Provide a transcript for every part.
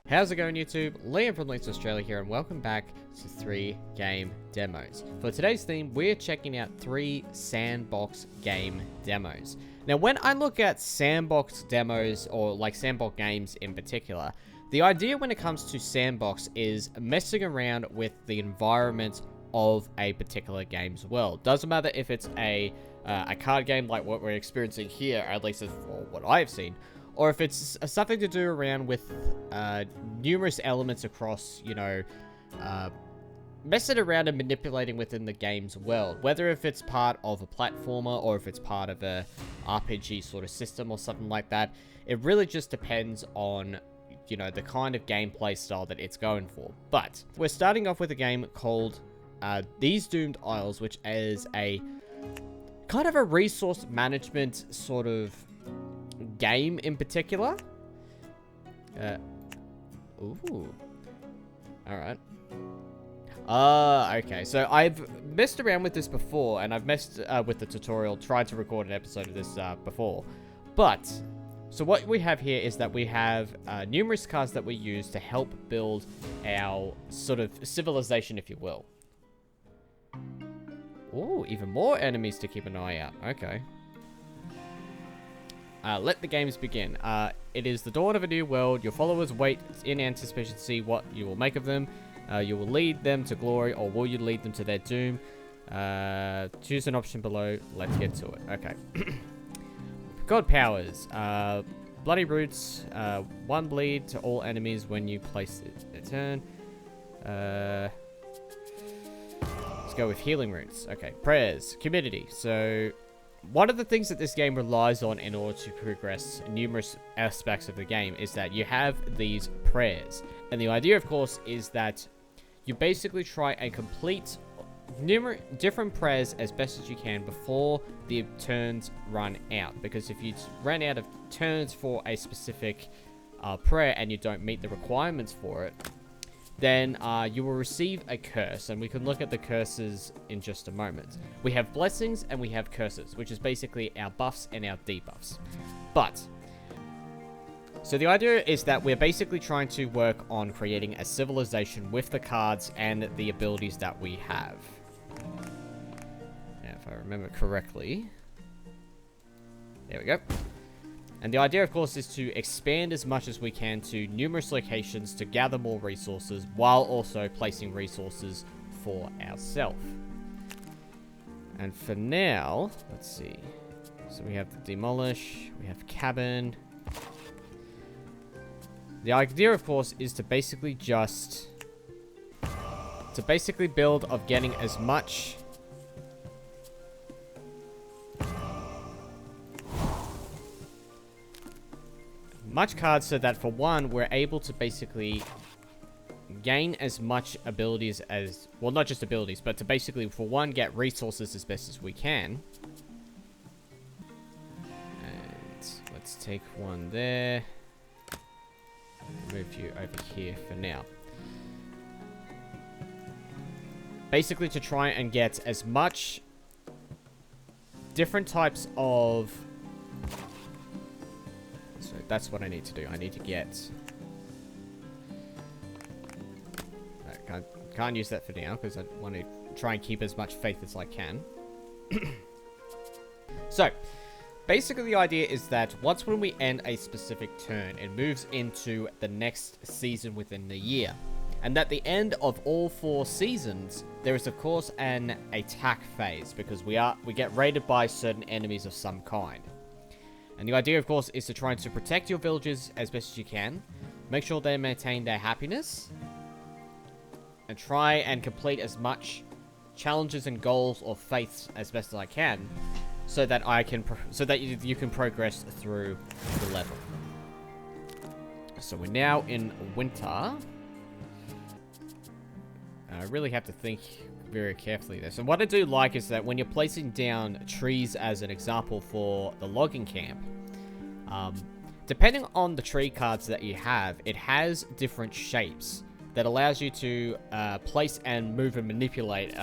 How's it going, YouTube? Liam from Links Australia here, and welcome back to 3 game demos. For today's theme, we're checking out 3 sandbox game demos. Now, when I look at sandbox demos, or like sandbox games in particular, the idea when it comes to sandbox is messing around with the environment of a particular game's world. Doesn't matter if it's a card game like what we're experiencing here, at least for what I've seen, or if it's something to do around with numerous elements across, messing around and manipulating within the game's world. Whether if it's part of a platformer or if it's part of a RPG sort of system or something like that, it really just depends on, the kind of gameplay style that it's going for. But we're starting off with a game called These Doomed Isles, which is a kind of a resource management sort of game in particular. Ooh. Alright. Okay. So I've messed around with this before, and I've messed with the tutorial, tried to record an episode of this before. But, so what we have here is that we have numerous cards that we use to help build our sort of civilization, if you will. Ooh, even more enemies to keep an eye out. Okay. Let the games begin. It is the dawn of a new world. Your followers wait in anticipation to see what you will make of them. You will lead them to glory, or will you lead them to their doom? Choose an option below. Let's get to it. Okay. God powers. Bloody Roots. 1 bleed to all enemies when you place a turn. Let's go with healing roots. Okay. Prayers. Community. So one of the things that this game relies on in order to progress numerous aspects of the game is that you have these prayers. And the idea, of course, is that you basically try and complete numerous different prayers as best as you can before the turns run out. Because if you run out of turns for a specific prayer and you don't meet the requirements for it, then you will receive a curse, and we can look at the curses in just a moment. We have blessings and we have curses, which is basically our buffs and our debuffs. But, so the idea is that we're basically trying to work on creating a civilization with the cards and the abilities that we have. Now, if I remember correctly, there we go. And the idea, of course, is to expand as much as we can to numerous locations to gather more resources, while also placing resources for ourselves. And for now, let's see. So we have the demolish, we have cabin. The idea, of course, is to basically just build of getting as much cards, so that for one, we're able to basically gain as much abilities as, well, not just abilities, but to basically, for one, get resources as best as we can. And let's take one there. Move you over here for now. Basically to try and get as much different types of, so that's what I need to do. I need to get, can't use that for now because I want to try and keep as much faith as I can. So basically the idea is that once when we end a specific turn, it moves into the next season within the year. And at the end of all 4 seasons, there is of course an attack phase, because we get raided by certain enemies of some kind. And the idea, of course, is to try to protect your villagers as best as you can, make sure they maintain their happiness, and try and complete as much challenges and goals or faiths as best as I can, so that you can progress through the level. So we're now in winter. I really have to think very carefully there. So what I do like is that when you're placing down trees as an example for the logging camp, depending on the tree cards that you have, it has different shapes that allows you to place and move and manipulate.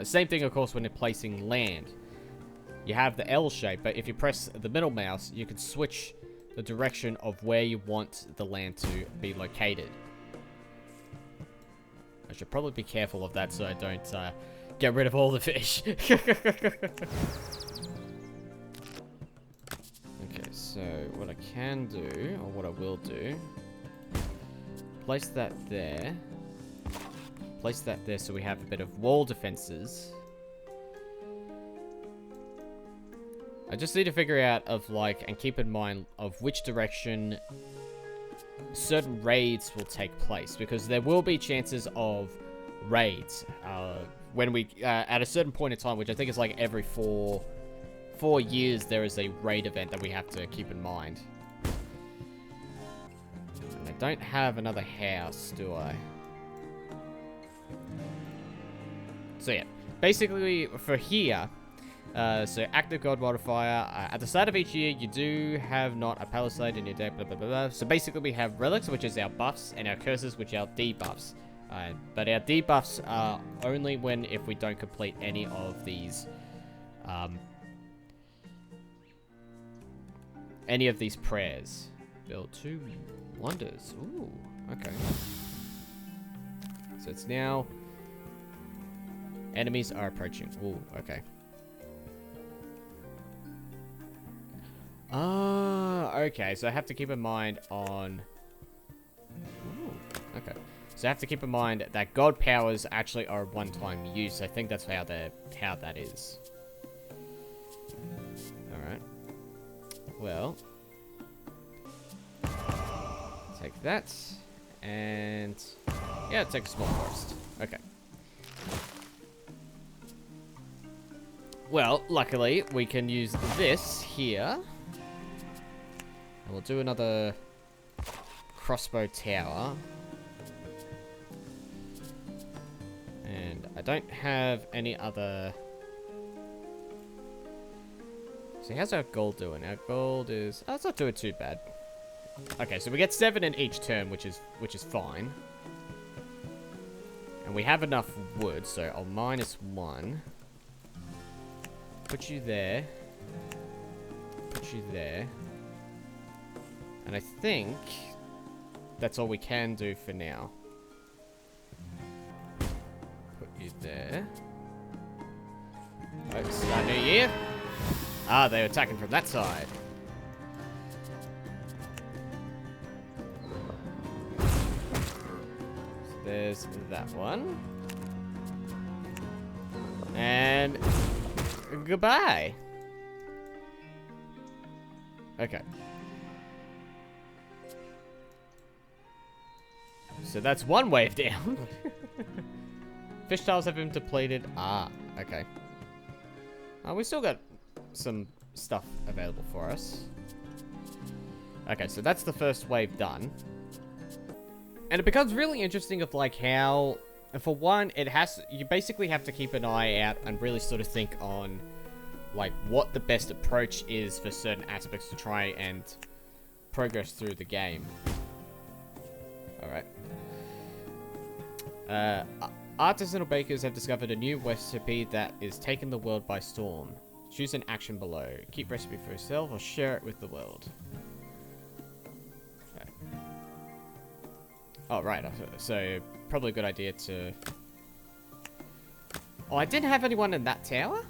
Same thing, of course, when you're placing land. You have the L shape, but if you press the middle mouse, you can switch the direction of where you want the land to be located. should probably be careful of that so I don't get rid of all the fish. Okay, so what I can do, or what I will do, place that there. Place that there so we have a bit of wall defenses. I just need to figure out of like, and keep in mind of which direction certain raids will take place, because there will be chances of raids when we at a certain point in time, which I think is like every four years, there is a raid event that we have to keep in mind. And I don't have another house, do I? So yeah, basically for here, so active god modifier, at the start of each year, you do have not a palisade in your deck, blah, blah, blah, blah. So basically we have relics, which is our buffs, and our curses, which are debuffs. But our debuffs are only if we don't complete any of these, prayers. Build 2 wonders. Ooh, okay. So it's now... Enemies are approaching. Ooh, okay. Okay, so I have to keep in mind on... Ooh, okay. So I have to keep in mind that god powers actually are one-time use. I think that's how that is. Alright. Well. Take that. And... yeah, take a small forest. Okay. Well, luckily, we can use this here. And we'll do another crossbow tower. And I don't have any other... So how's our gold doing? Our gold is... oh, it's not doing too bad. Okay, so we get 7 in each turn, which is fine. And we have enough wood, so I'll -1. Put you there. Put you there. And I think that's all we can do for now. Put you there. Oh, it's our new year. Ah, they're attacking from that side. So there's that one. And... goodbye. Okay. So that's one wave down. Fish tiles have been depleted. Ah, okay. We still got some stuff available for us. Okay, so that's the first wave done. And it becomes really interesting of like how... for one, you basically have to keep an eye out and really sort of think on, like, what the best approach is for certain aspects to try and progress through the game. Alright. Artisanal bakers have discovered a new recipe that is taking the world by storm. Choose an action below. Keep recipe for yourself or share it with the world. Okay. Oh, right. So... probably a good idea to... oh, I didn't have anyone in that tower?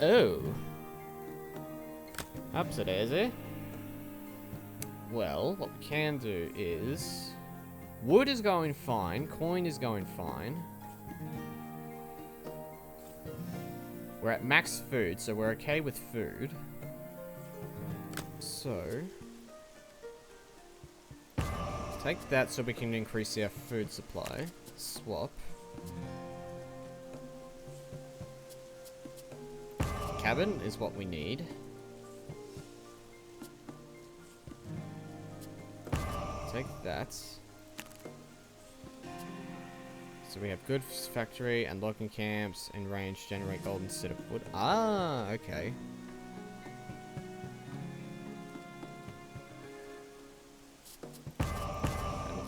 Oh. Upside daisy. Well, what we can do is... wood is going fine. Coin is going fine. We're at max food, so we're okay with food. So... take that so we can increase our food supply. Swap. Cabin is what we need. Take that. So we have goods factory and logging camps in range generate gold instead of wood. Ah, okay.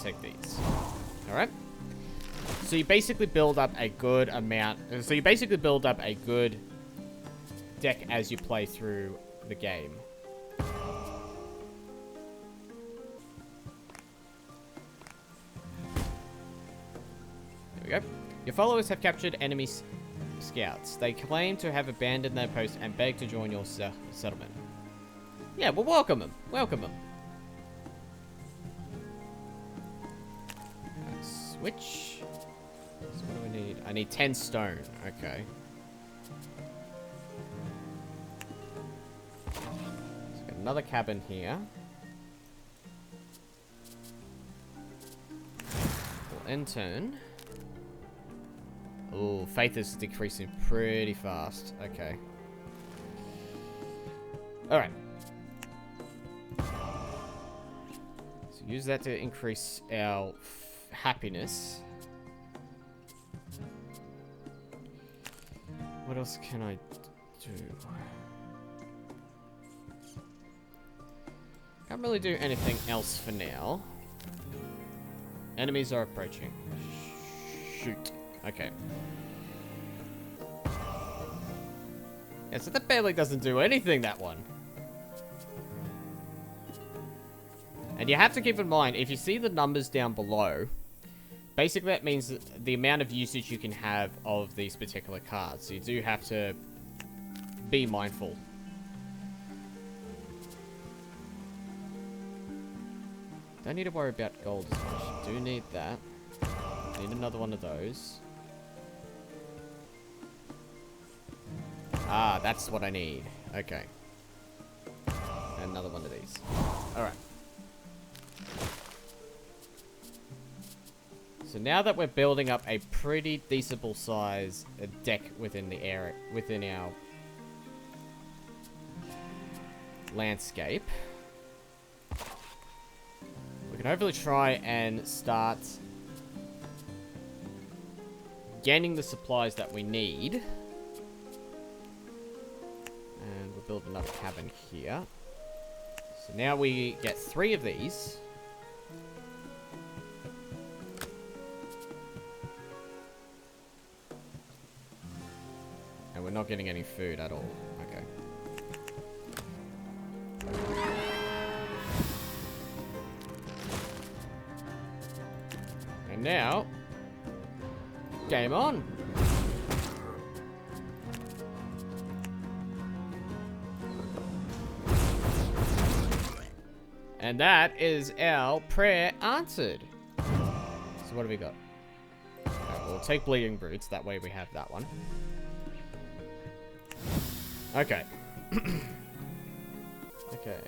Take these. Alright. So you basically build up a good amount. So you basically build up a good deck as you play through the game. we go. Your followers have captured enemy scouts. They claim to have abandoned their post and beg to join your settlement. Yeah, well, welcome them. Welcome them. Switch. So what do we need? I need 10 stone. Okay. So got another cabin here. We'll intern. Oh, faith is decreasing pretty fast. Okay. Alright. So use that to increase our happiness. What else can I do? Can't really do anything else for now. Enemies are approaching. Shoot. Okay. Yeah, so that barely doesn't do anything, that one. And you have to keep in mind, if you see the numbers down below, basically that means the amount of usage you can have of these particular cards. So you do have to be mindful. Don't need to worry about gold as much. Do need that. Need another one of those. Ah, that's what I need. Okay. And another one of these. Alright. So now that we're building up a pretty decent size deck within the area, within our landscape, we can hopefully try and start gaining the supplies that we need. And we'll build another cabin here. So now we get 3 of these. And we're not getting any food at all. Okay. And now, game on. And that is our prayer answered. So what have we got? Okay, we'll take bleeding brutes. That way we have that one. Okay. Okay.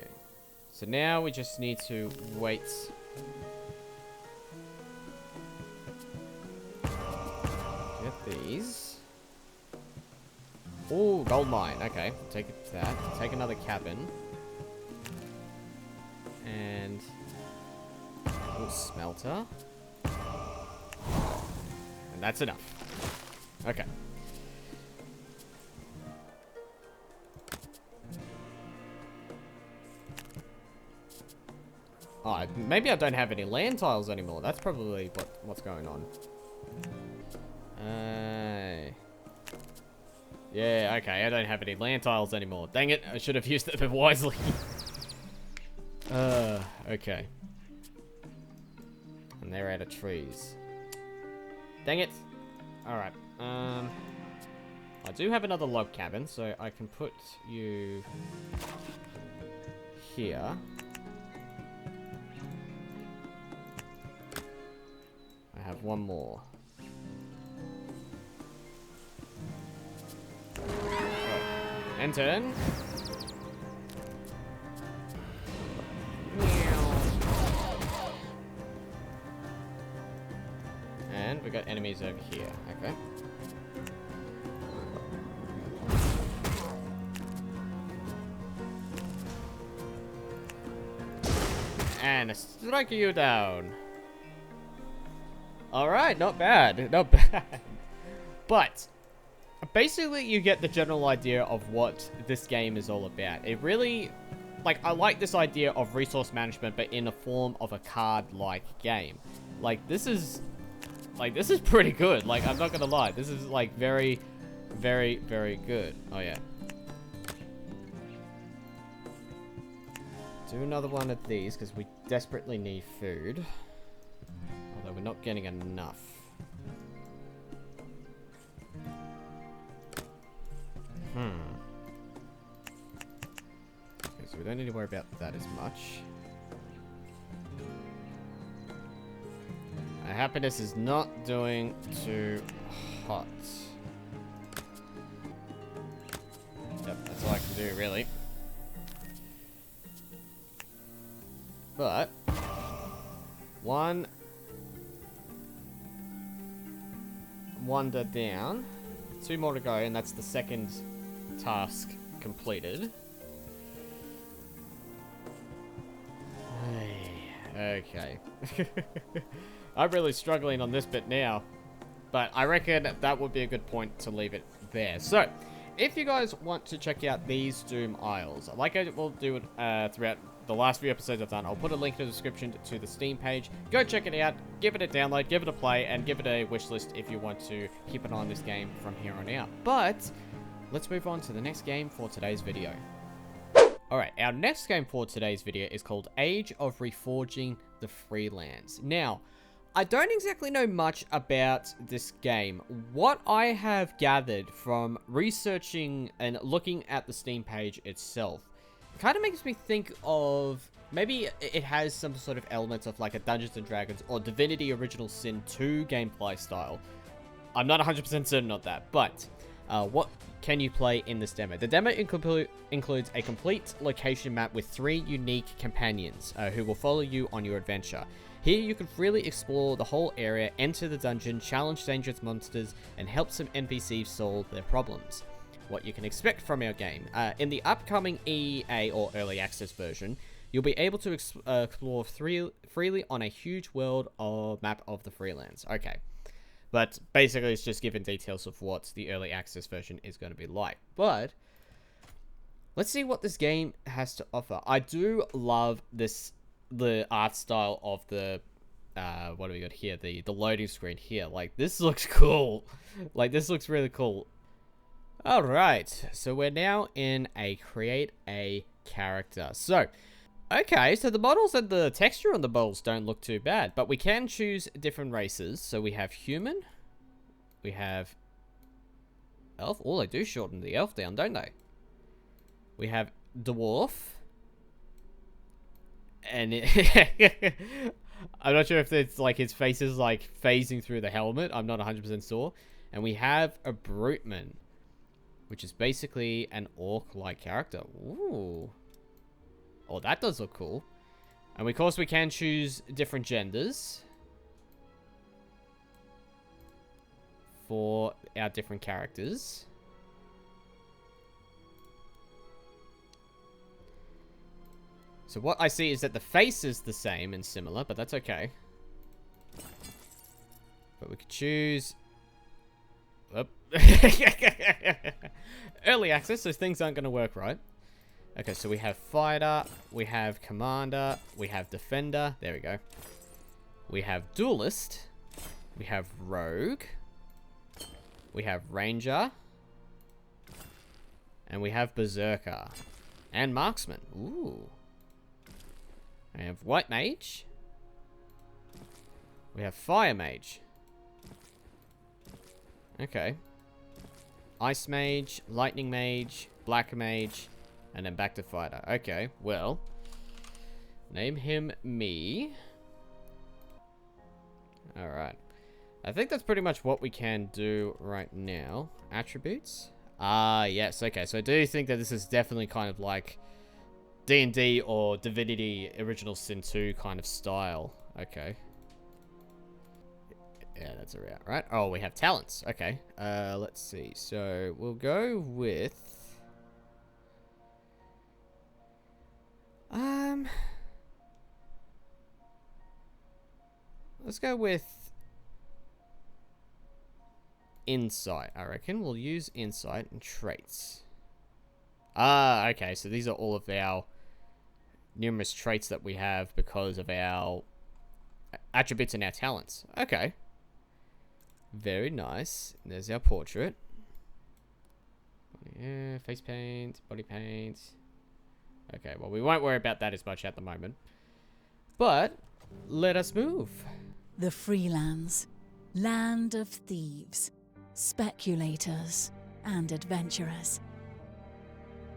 So now we just need to wait. Get these. Oh, gold mine. Okay, take that. Take another cabin. And a little smelter. And that's enough. Okay. Oh, maybe I don't have any land tiles anymore. That's probably what's going on. Yeah, okay, I don't have any land tiles anymore. Dang it, I should have used them wisely. Okay. And they're out of trees. Dang it. Alright, I do have another log cabin, so I can put you here. I have one more. End turn. And we got enemies over here. Okay. And strike you down. Alright, not bad. Not bad. But basically you get the general idea of what this game is all about. It really, like, I like this idea of resource management, but in the form of a card-like game. Like, this is pretty good. Like, I'm not gonna lie. This is, like, very, very, very good. Oh, yeah. Do another one of these, because we desperately need food. Although we're not getting enough. Okay, so we don't need to worry about that as much. Our happiness is not doing too hot. Yep, that's all I can do, really. But one wonder down. 2 more to go, and that's the second task completed. Okay. I'm really struggling on this bit now, but I reckon that would be a good point to leave it there. So, if you guys want to check out these Doom Isles, like I will do it throughout the last few episodes I've done, I'll put a link in the description to the Steam page. Go check it out, give it a download, give it a play, and give it a wishlist if you want to keep an eye on this game from here on out. But, let's move on to the next game for today's video. Alright, our next game for today's video is called Age of Reforging the Freelands. Now, I don't exactly know much about this game. What I have gathered from researching and looking at the Steam page itself kind of makes me think of maybe it has some sort of elements of like a Dungeons & Dragons or Divinity Original Sin 2 gameplay style. I'm not 100% certain of that, but what can you play in this demo? The demo includes a complete location map with 3 unique companions who will follow you on your adventure. Here you can freely explore the whole area, enter the dungeon, challenge dangerous monsters, and help some NPCs solve their problems. What you can expect from our game. In the upcoming EA or Early Access version, you'll be able to explore freely on a huge world or map of the Freelands. Okay. But basically it's just giving details of what the Early Access version is going to be like. But let's see what this game has to offer. I do love the art style of the what do we got here? The loading screen here. Like, this looks cool. Like, this looks really cool. Alright, so we're now in a create a character. So, okay, so the models and the texture on the models don't look too bad, but we can choose different races. So we have human, we have elf. Oh, they do shorten the elf down, don't they? We have dwarf. And I'm not sure if it's like his face is like phasing through the helmet. I'm not 100% sure. And we have a bruteman, which is basically an orc-like character. Ooh. Oh, that does look cool. And of course we can choose different genders for our different characters. So what I see is that the face is the same and similar, but that's okay. But we could choose... Oh. Early access, so things aren't going to work right. Okay, so we have fighter, we have commander, we have defender. There we go. We have duelist. We have rogue. We have ranger. And we have berserker. And marksman. Ooh. We have white mage. We have fire mage. Okay. Ice mage, lightning mage, black mage, and then back to fighter. Okay, well. Name him me. Alright. I think that's pretty much what we can do right now. Attributes? Ah, yes, okay. So I do think that this is definitely kind of like D&D or Divinity Original Sin 2 kind of style. Okay. Yeah, that's around, right? Oh, we have talents. Okay. Let's see. So we'll go with... Let's go with insight, I reckon. We'll use insight and traits. Ah, okay. So these are all of our numerous traits that we have because of our attributes and our talents. Okay. Very nice. There's our portrait. Yeah, face paint, body paint. Okay, well, we won't worry about that as much at the moment. But let us move. The Freelands, land of thieves, speculators, and adventurers.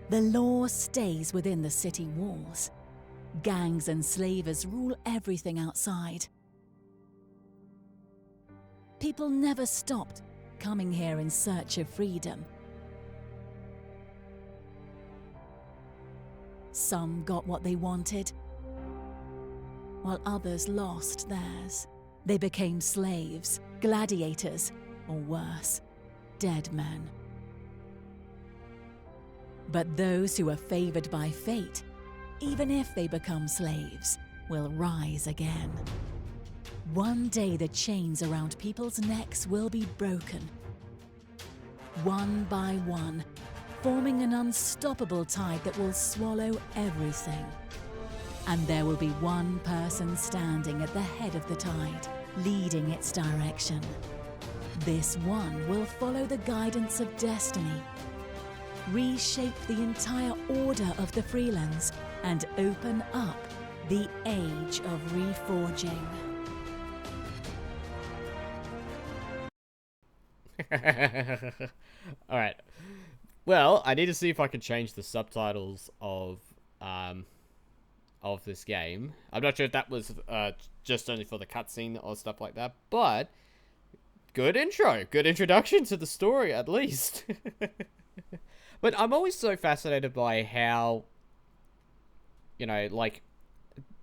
The law stays within the city walls. Gangs and slavers rule everything outside. People never stopped coming here in search of freedom. Some got what they wanted, while others lost theirs. They became slaves, gladiators, or worse, dead men. But those who are favored by fate, even if they become slaves, will rise again. One day the chains around people's necks will be broken. One by one, forming an unstoppable tide that will swallow everything. And there will be one person standing at the head of the tide, leading its direction. This one will follow the guidance of destiny, reshape the entire order of the Freelands, and open up the age of Reforging. Alright. Well, I need to see if I can change the subtitles of this game. I'm not sure if that was just only for the cutscene or stuff like that, but good intro. Good introduction to the story, at least. But I'm always so fascinated by how, you know, like,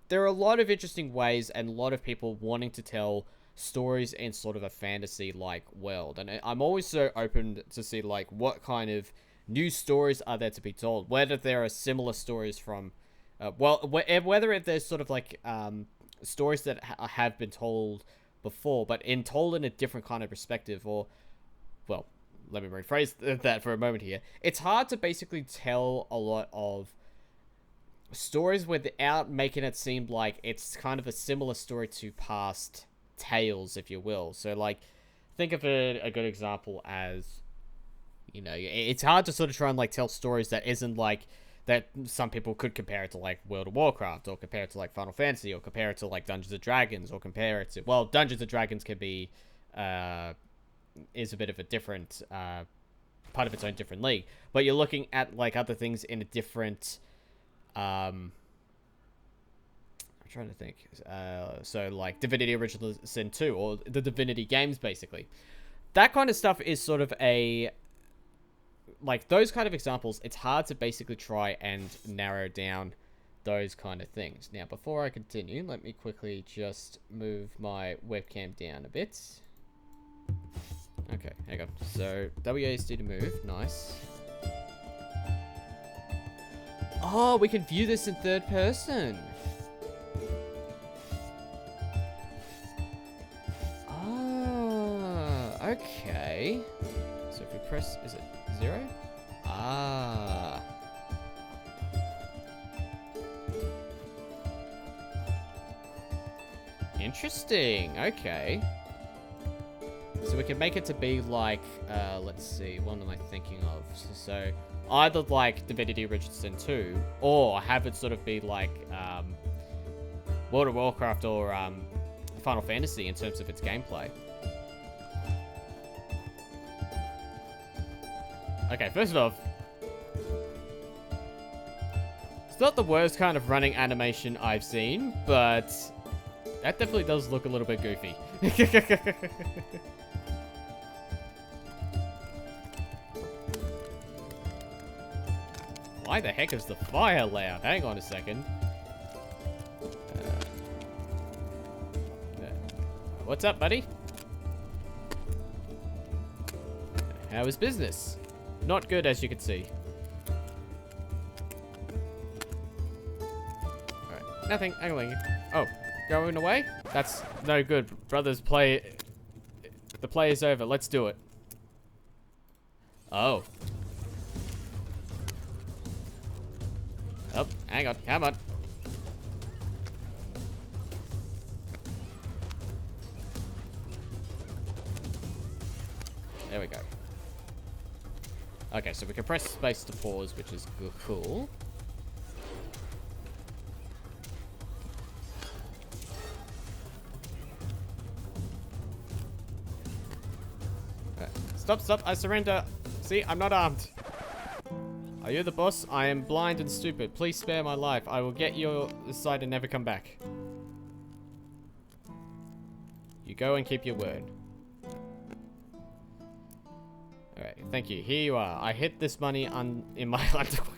there are a lot of interesting ways and a lot of people wanting to tell stories in sort of a fantasy-like world. And I'm always so open to see, like, what kind of new stories are there to be told. Whether there are similar stories from, whether if there's sort of, like, stories that have been told before, but told in a different kind of perspective, or, well, let me rephrase that for a moment here. It's hard to basically tell a lot of stories without making it seem like it's kind of a similar story to past tales, if you will. So, like, think of a good example as, you know, it's hard to sort of try and, like, tell stories that isn't, like, that some people could compare it to, like, World of Warcraft, or compare it to, like, Final Fantasy, or compare it to, like, Dungeons & Dragons, or compare it to, well, Dungeons & Dragons can be, is a bit of a different, part of its own different league. But you're looking at, like, other things in a different, I'm trying to think. So, like, Divinity Original Sin 2, or the Divinity games, basically. That kind of stuff is sort of a, like, those kind of examples, it's hard to basically try and narrow down those kind of things. Now, before I continue, let me quickly just move my webcam down a bit. Okay, hang on. So, WASD to move. Nice. Oh, we can view this in third person. Ah, okay. So if we press, is it 0? Ah. Interesting, okay. So we can make it to be like, let's see, what am I thinking of? So either like Divinity Original Sin 2, or have it sort of be like World of Warcraft or Final Fantasy in terms of its gameplay. Okay, first off, it's not the worst kind of running animation I've seen, but that definitely does look a little bit goofy. Why the heck is the fire loud? Hang on a second. What's up, buddy? How is business? Not good, as you can see. Alright, nothing. Oh, going away? That's no good. Brothers, play. The play is over. Let's do it. Oh. Oh, hang on. Come on. There we go. Okay, so we can press space to pause, which is cool. Stop, I surrender. See, I'm not armed. Are you the boss? I am blind and stupid. Please spare my life. I will get your side and never come back. You go and keep your word. Alright, thank you. Here you are. I hid this money in my underwear.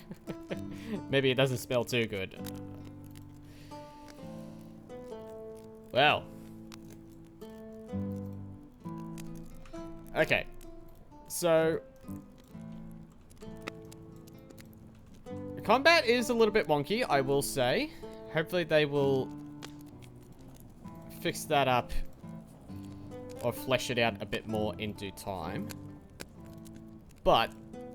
Maybe it doesn't smell too good. Well. Okay. So... the combat is a little bit wonky, I will say. Hopefully they will fix that up or flesh it out a bit more in due time. But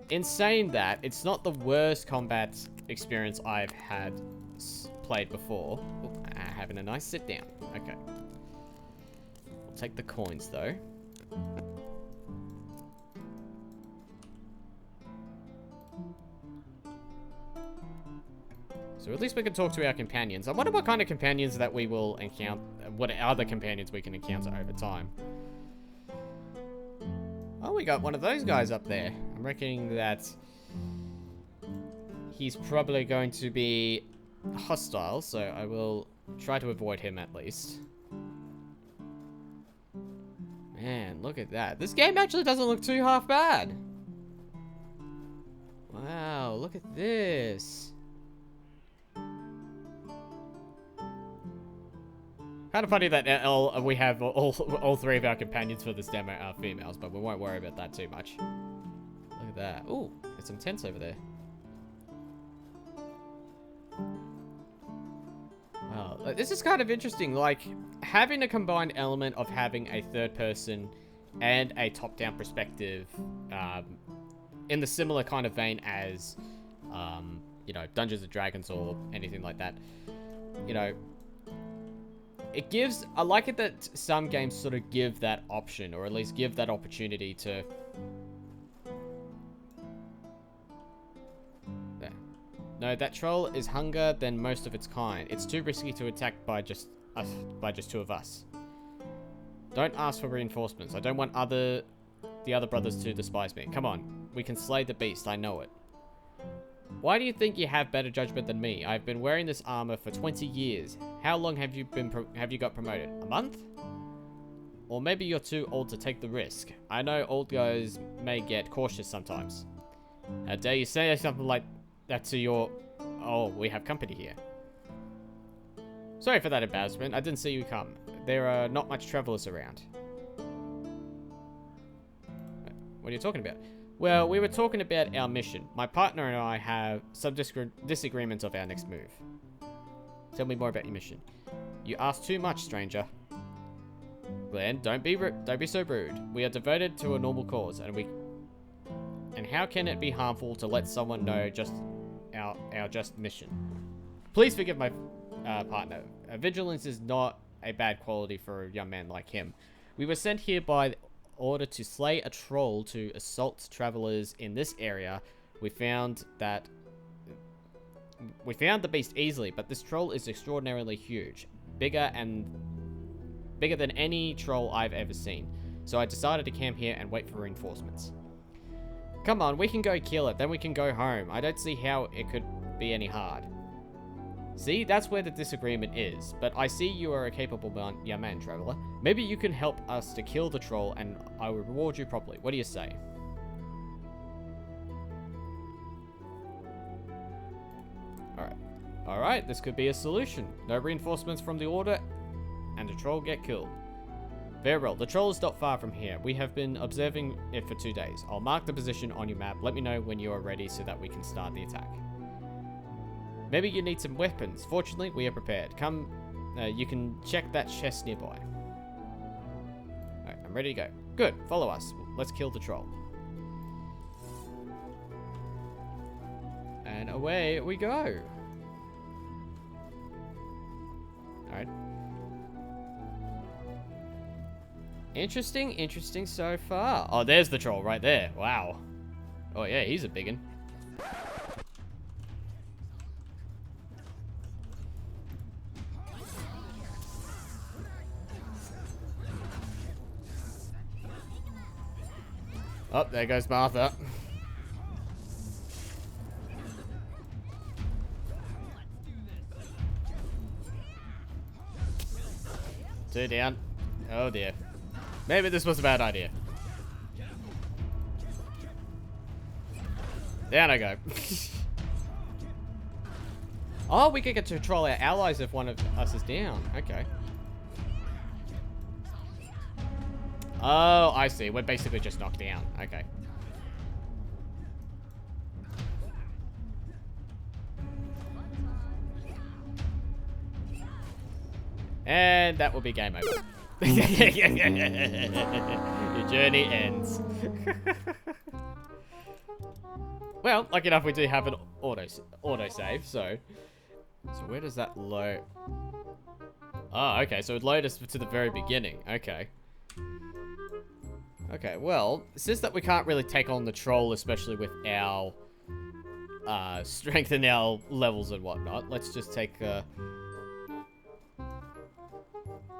in saying that, it's not the worst combat experience I've had played before. Ooh, having a nice sit down. Okay. We'll take the coins though. So at least we can talk to our companions. I wonder what kind of companions that we will encounter, what other companions we can encounter over time. Oh, we got one of those guys up there. I'm reckoning that he's probably going to be hostile, so I will try to avoid him at least. Man, look at that. This game actually doesn't look too half bad. Wow, look at this. Kind of funny that we have all three of our companions for this demo are females, but we won't worry about that too much. Look at that. Ooh, there's some tents over there. Wow, this is kind of interesting. Like, having a combined element of having a third person and a top-down perspective in the similar kind of vein as, you know, Dungeons & Dragons or anything like that. You know, it gives... I like it that some games sort of give that option, or at least give that opportunity to... There. No, that troll is hunger than most of its kind. It's too risky to attack by just two of us. Don't ask for reinforcements. I don't want the other brothers to despise me. Come on, we can slay the beast, I know it. Why do you think you have better judgment than me? I've been wearing this armor for 20 years. How long have you got promoted? A month? Or maybe you're too old to take the risk. I know old guys may get cautious sometimes. How dare you say something like that to your... Oh, we have company here. Sorry for that embarrassment. I didn't see you come. There are not much travelers around. What are you talking about? Well, we were talking about our mission. My partner and I have some disagreements of our next move. Tell me more about your mission. You ask too much, stranger. Glenn, don't be so rude. We are devoted to a noble cause, and how can it be harmful to let someone know just our just mission? Please forgive my partner. Vigilance is not a bad quality for a young man like him. We were sent here by order to slay a troll to assault travelers in this area. We found the beast easily, but this troll is extraordinarily huge, bigger than any troll I've ever seen. So I decided to camp here and wait for reinforcements. Come on, we can go kill it, then we can go home. I don't see how it could be any hard. See, that's where the disagreement is. But I see you are a capable young man, traveler. Maybe you can help us to kill the troll, and I will reward you properly. What do you say? Alright. Alright, this could be a solution. No reinforcements from the order, and the troll get killed. Very well, the troll is not far from here. We have been observing it for 2 days. I'll mark the position on your map. Let me know when you are ready so that we can start the attack. Maybe you need some weapons. Fortunately, we are prepared. Come, you can check that chest nearby. Alright, I'm ready to go. Good, follow us. Let's kill the troll. And away we go. Alright. Interesting so far. Oh, there's the troll right there. Wow. Oh yeah, he's a biggin. Oh, there goes Martha. 2 down. Oh dear. Maybe this was a bad idea. Down I go. Oh, we can get to control our allies if one of us is down. Okay. Oh, I see. We're basically just knocked down. Okay. And that will be game over. Your journey ends. Well, lucky enough we do have an auto save, so where does that load? Oh, okay, so it load us to the very beginning. Okay. Okay, well, since that we can't really take on the troll, especially with our strength and our levels and whatnot, let's just take a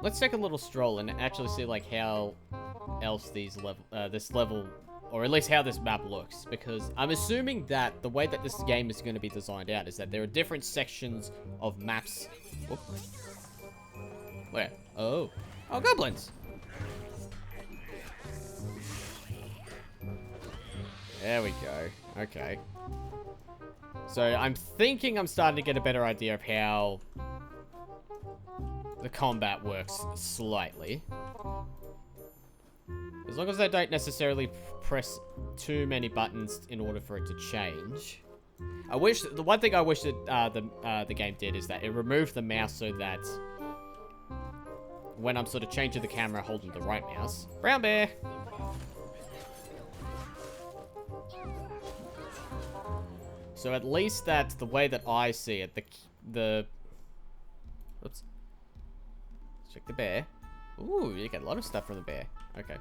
little stroll and actually see like how else this level, or at least how this map looks, because I'm assuming that the way that this game is going to be designed out is that there are different sections of maps. Whoop. Where? Oh, goblins. There we go. Okay. So I'm thinking I'm starting to get a better idea of how the combat works slightly. As long as I don't necessarily press too many buttons in order for it to change. The one thing I wish that the game did is that it removed the mouse so that when I'm sort of changing the camera holding the right mouse. Brown bear! So at least that's the way that I see it. Oops. Check the bear. Ooh, you get a lot of stuff from the bear. Okay.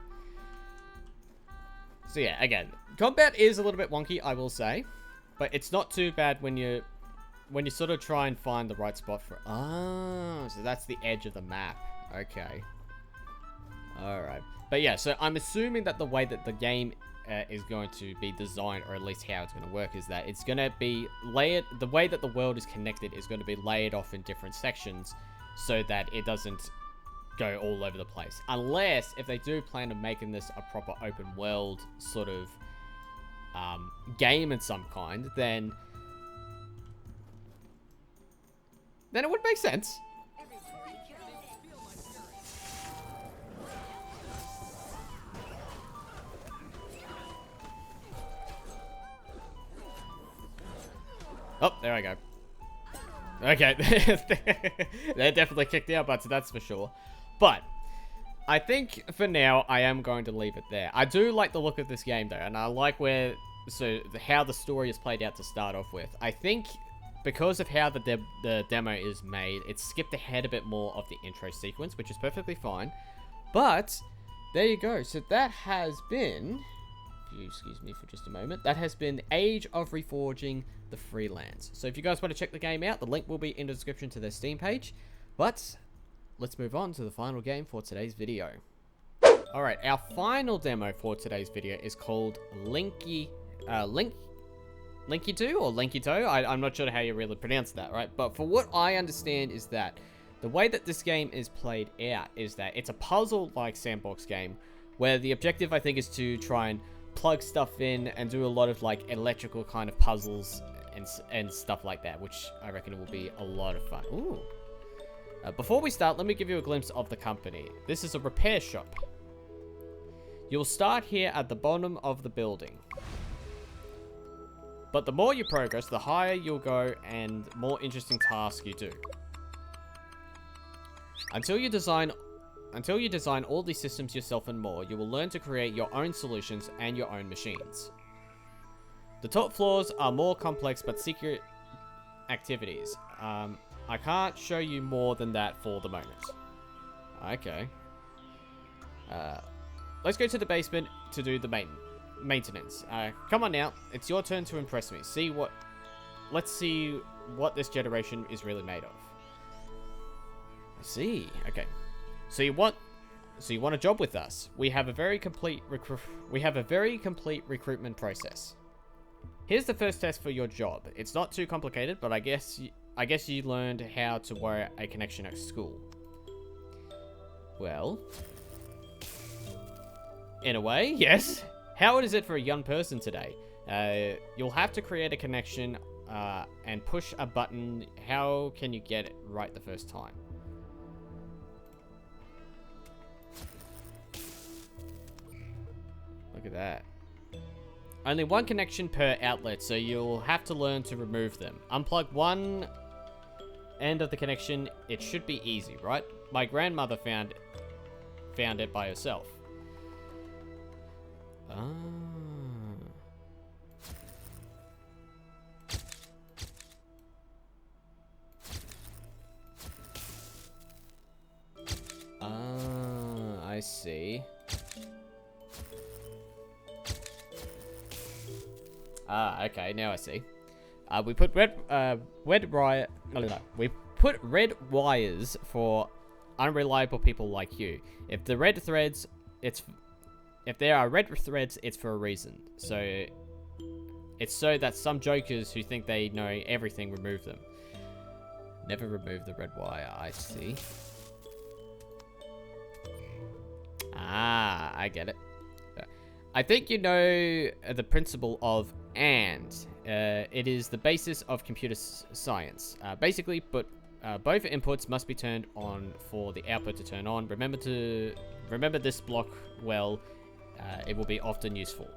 So yeah, again, combat is a little bit wonky, I will say, but it's not too bad when you sort of try and find the right spot for. Ah, so that's the edge of the map. Okay. All right. But yeah, so I'm assuming that the way that the game is going to be designed, or at least how it's going to work, is that it's going to be layered. The way that the world is connected is going to be layered off in different sections, so that it doesn't go all over the place. Unless if they do plan on making this a proper open world sort of game in some kind, then it would make sense. Oh, there I go. Okay. They're definitely kicked our butts, that's for sure. But I think for now, I am going to leave it there. I do like the look of this game, though, and I like how the story is played out to start off with. I think because of how the demo is made, it skipped ahead a bit more of the intro sequence, which is perfectly fine. But there you go. So that has been, if you excuse me for just a moment, that has been Age of Reforging the Freelands. So if you guys want to check the game out, the link will be in the description to their Steam page. But let's move on to the final game for today's video. Alright, our final demo for today's video is called Linkito or Linkito? I'm not sure how you really pronounce that, right? But for what I understand is that the way that this game is played out is that it's a puzzle-like sandbox game where the objective, I think, is to try and plug stuff in and do a lot of like electrical kind of puzzles and stuff like that, which I reckon will be a lot of fun. Ooh. Before we start, let me give you a glimpse of the company. This is a repair shop. You'll start here at the bottom of the building. But the more you progress, the higher you'll go and more interesting tasks you do. Until you design all these systems yourself and more, you will learn to create your own solutions and your own machines. The top floors are more complex but secret activities. I can't show you more than that for the moment. Okay. Let's go to the basement to do the maintenance. Come on now, it's your turn to impress me. Let's see what this generation is really made of. I see. Okay. So you want a job with us? We have a very complete recruitment process. Here's the first test for your job. It's not too complicated, but I guess you learned how to wire a connection at school. Well, in a way, yes. How is it for a young person today? You'll have to create a connection and push a button. How can you get it right the first time? Look at that. Only one connection per outlet, so you'll have to learn to remove them. Unplug one end of the connection. It should be easy, right? My grandmother found it by herself. I see. Okay, now I see. We put red wires for unreliable people like you. If there are red threads, it's for a reason. So it's so that some jokers who think they know everything remove them. Never remove the red wire, I see. I get it. I think you know the principle of AND. It is the basis of computer science. Basically, but both inputs must be turned on for the output to turn on. Remember this block well. It will be often useful.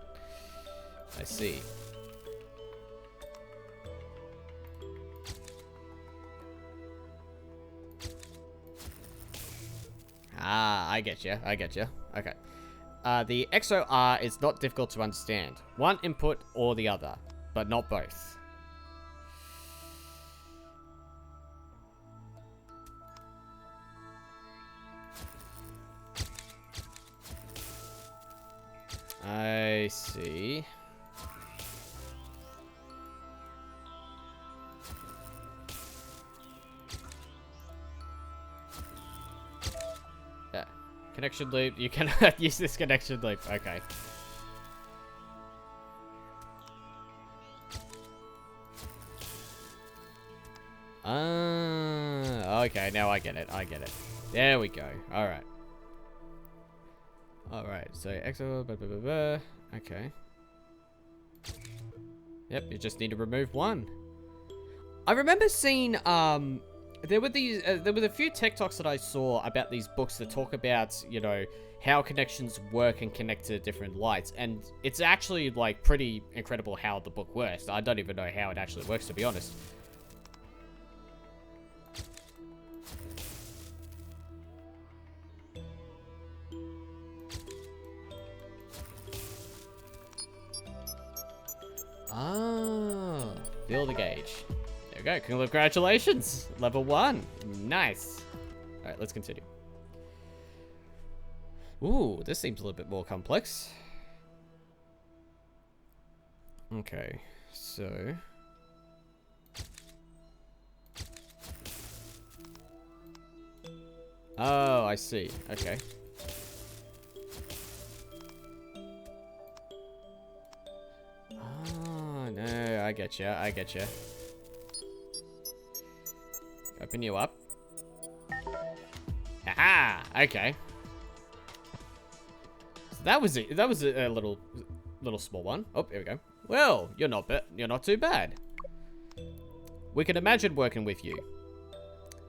I see. I get you. Okay. The XOR is not difficult to understand. One input or the other, but not both. I see. Connection loop. You cannot use this connection loop. Okay. Okay. Now I get it. There we go. All right. So XO. Okay. Yep. You just need to remove one. I remember seeing there were a few tech talks that I saw about these books that talk about, you know, how connections work and connect to different lights. And it's actually, like, pretty incredible how the book works. I don't even know how it actually works, to be honest. Fill the gauge. There we go. Congratulations. Level 1. Nice. All right, let's continue. Ooh, this seems a little bit more complex. Okay, so... Oh, I see. Okay. Oh, no, I get you. Open you up. Aha! Okay. So that was it. That was a little small one. Oh, here we go. Well, you're not too bad. We can imagine working with you.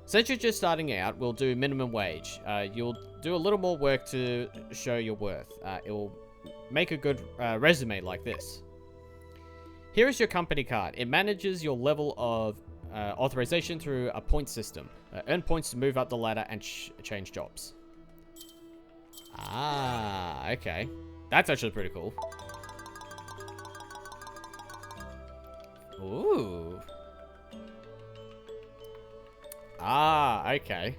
Since you're just starting out, we'll do minimum wage. You'll do a little more work to show your worth. It will make a good resume like this. Here is your company card. It manages your level of authorization through a point system. Earn points to move up the ladder and change jobs. Ah, okay. That's actually pretty cool. Ooh. Ah, okay.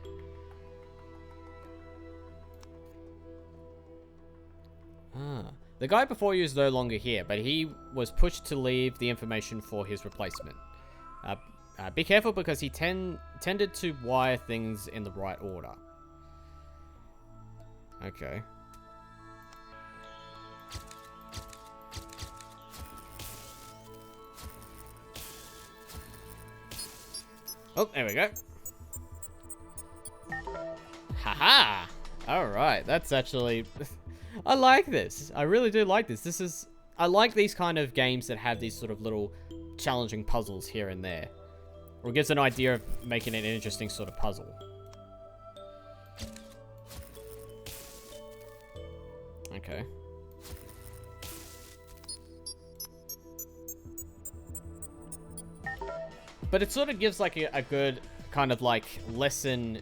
The guy before you is no longer here, but he was pushed to leave the information for his replacement. Be careful because he tended to wire things in the right order. Okay. Oh, there we go. Haha! Alright, that's actually... I like this. I really do like this. I like these kind of games that have these sort of little challenging puzzles here and there. Or gives an idea of making it an interesting sort of puzzle. Okay. But it sort of gives like a good kind of like lesson,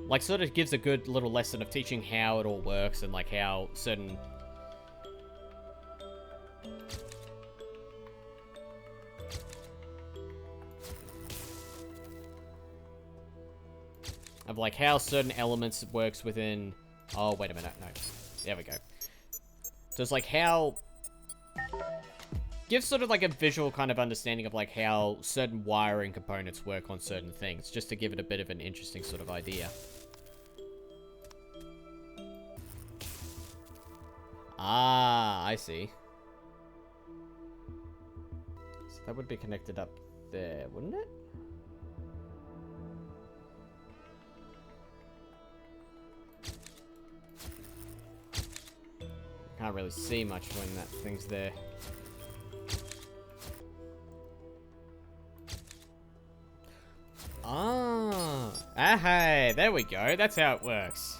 like sort of gives a good little lesson of teaching how it all works and like how certain... of like how certain elements works within... Oh, wait a minute, no. There we go. So it's like how... gives sort of like a visual kind of understanding of like how certain wiring components work on certain things, just to give it a bit of an interesting sort of idea. Ah, I see. So that would be connected up there, wouldn't it? Can't really see much when that thing's there. Hey, there we go. That's how it works.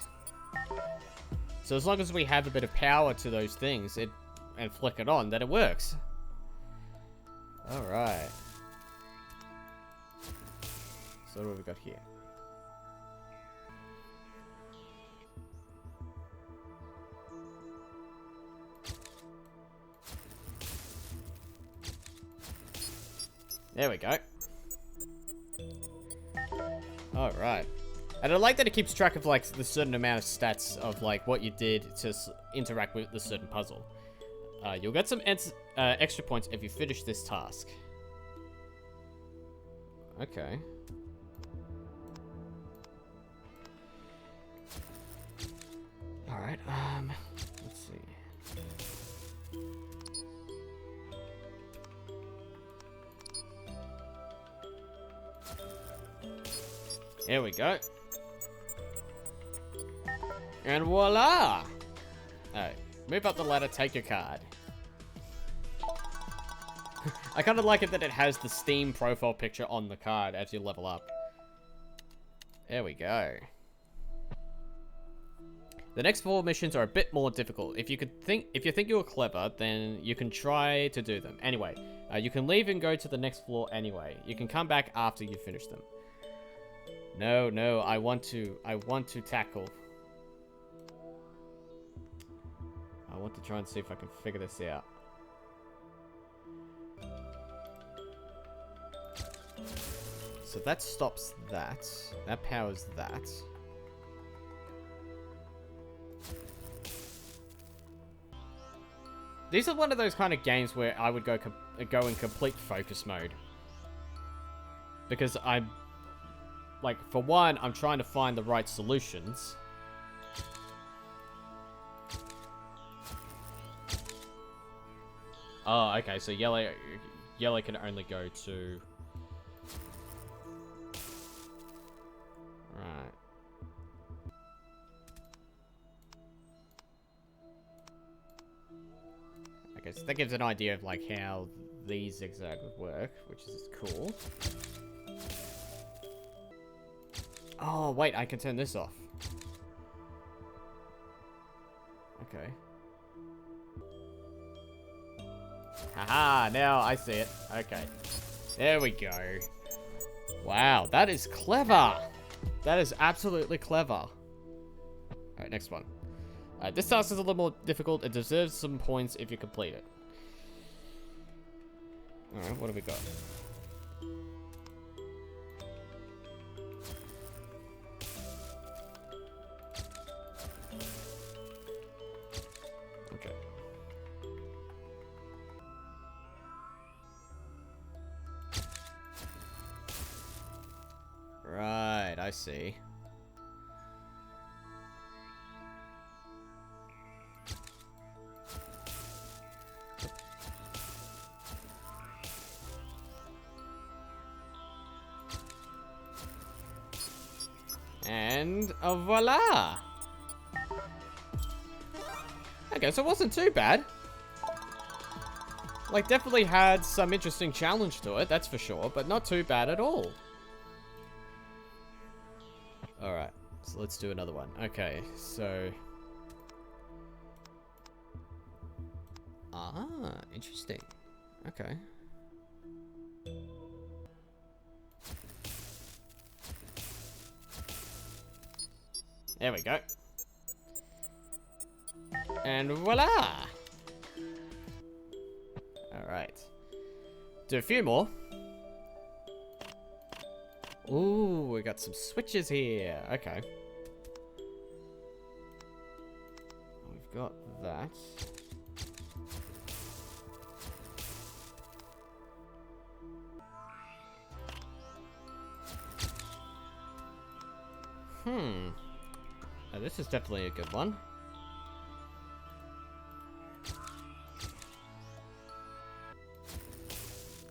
So as long as we have a bit of power to those things and flick it on, then it works. Alright. So what have we got here? There we go. Alright. And I like that it keeps track of, like, the certain amount of stats of, like, what you did to interact with the certain puzzle. You'll get some extra points if you finish this task. Okay. Alright, let's see. Here we go. And voila! Alright, move up the ladder, take your card. I kind of like it that it has the Steam profile picture on the card as you level up. There we go. The next 4 missions are a bit more difficult. If you think you're clever, then you can try to do them. Anyway, you can leave and go to the next floor anyway. You can come back after you finish them. No, I want to tackle. I want to try and see if I can figure this out. So that stops that. That powers that. These are one of those kind of games where I would go in complete focus mode. Because I'm... like, for one, I'm trying to find the right solutions. Oh, okay, so yellow can only go to... Right. Okay, so that gives an idea of, like, how these zigzag would work, which is cool. Oh, wait, I can turn this off. Okay. Haha, now I see it. Okay. There we go. Wow, that is clever. That is absolutely clever. Alright, next one. This task is a little more difficult. It deserves some points if you complete it. Alright, what have we got? Okay. Right, I see. And And voila! Okay, so it wasn't too bad. Like, definitely had some interesting challenge to it, that's for sure, but not too bad at all. Alright, so let's do another one. Okay, so... Ah, interesting. Okay. There we go. And voila! Alright. Do a few more. Ooh, we got some switches here. Okay. We've got that. Oh, this is definitely a good one.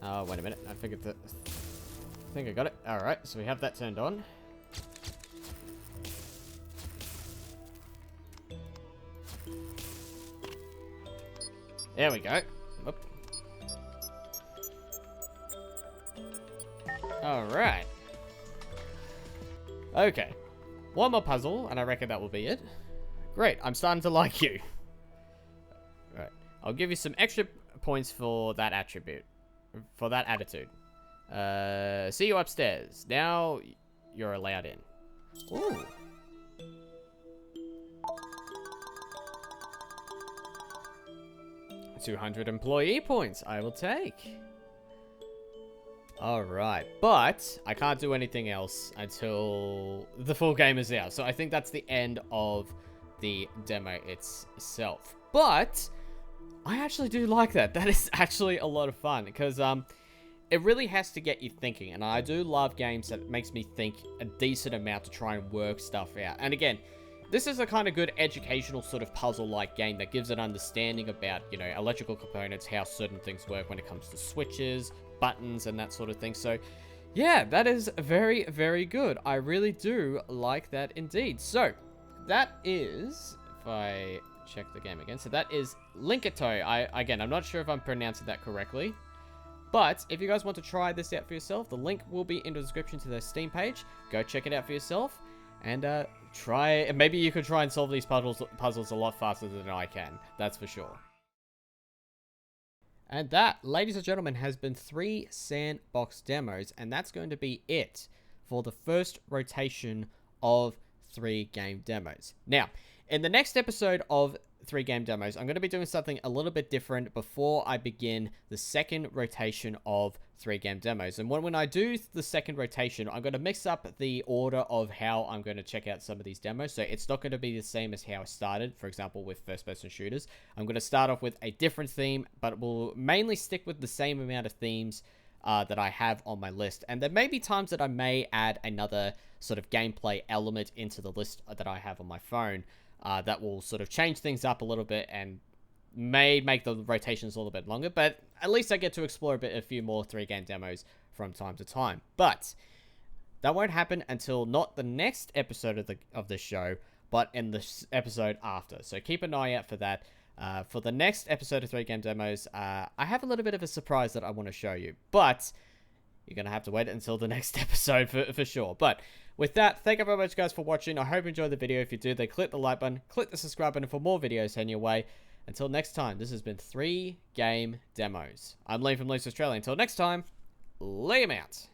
Oh, wait a minute. I think I got it. Alright, so we have that turned on. There we go. Whoop. Alright. Okay. One more puzzle, and I reckon that will be it. Great, I'm starting to like you. Right. I'll give you some extra points for that attribute. For that attitude. See you upstairs. Now you're allowed in. Ooh. $200 employee points. I will take. Alright, but I can't do anything else until the full game is out. So I think that's the end of the demo itself. But I actually do like that. That is actually a lot of fun because it really has to get you thinking. And I do love games that makes me think a decent amount to try and work stuff out. And again, this is a kind of good educational sort of puzzle-like game that gives an understanding about, you know, electrical components, how certain things work when it comes to switches, buttons, and that sort of thing. So, yeah, that is very, very good. I really do like that indeed. So, that is, if I check the game again, so that is Linkito. Again, I'm not sure if I'm pronouncing that correctly. But if you guys want to try this out for yourself, the link will be in the description to their Steam page. Go check it out for yourself. And maybe you could try and solve these puzzles a lot faster than I can. That's for sure. And that, ladies and gentlemen, has been 3 Sandbox demos. And that's going to be it for the first rotation of 3 game demos. Now, in the next episode of 3 game demos, I'm going to be doing something a little bit different before I begin the second rotation of 3 game demos. And when I do the second rotation, I'm going to mix up the order of how I'm going to check out some of these demos. So it's not going to be the same as how I started, for example, with first-person shooters. I'm going to start off with a different theme, but we'll mainly stick with the same amount of themes that I have on my list. And there may be times that I may add another sort of gameplay element into the list that I have on my phone. That will sort of change things up a little bit and may make the rotations a little bit longer, but at least I get to explore a few more 3 game demos from time to time. But that won't happen until not the next episode of the show, but in the episode after. So keep an eye out for that. For the next episode of 3 game demos, I have a little bit of a surprise that I want to show you, but you're going to have to wait until the next episode for sure. But with that, thank you very much, guys, for watching. I hope you enjoyed the video. If you did, then click the like button, click the subscribe button for more videos heading your way. Until next time, this has been 3 game demos. I'm Liam from Liam's Australia. Until next time, Liam out.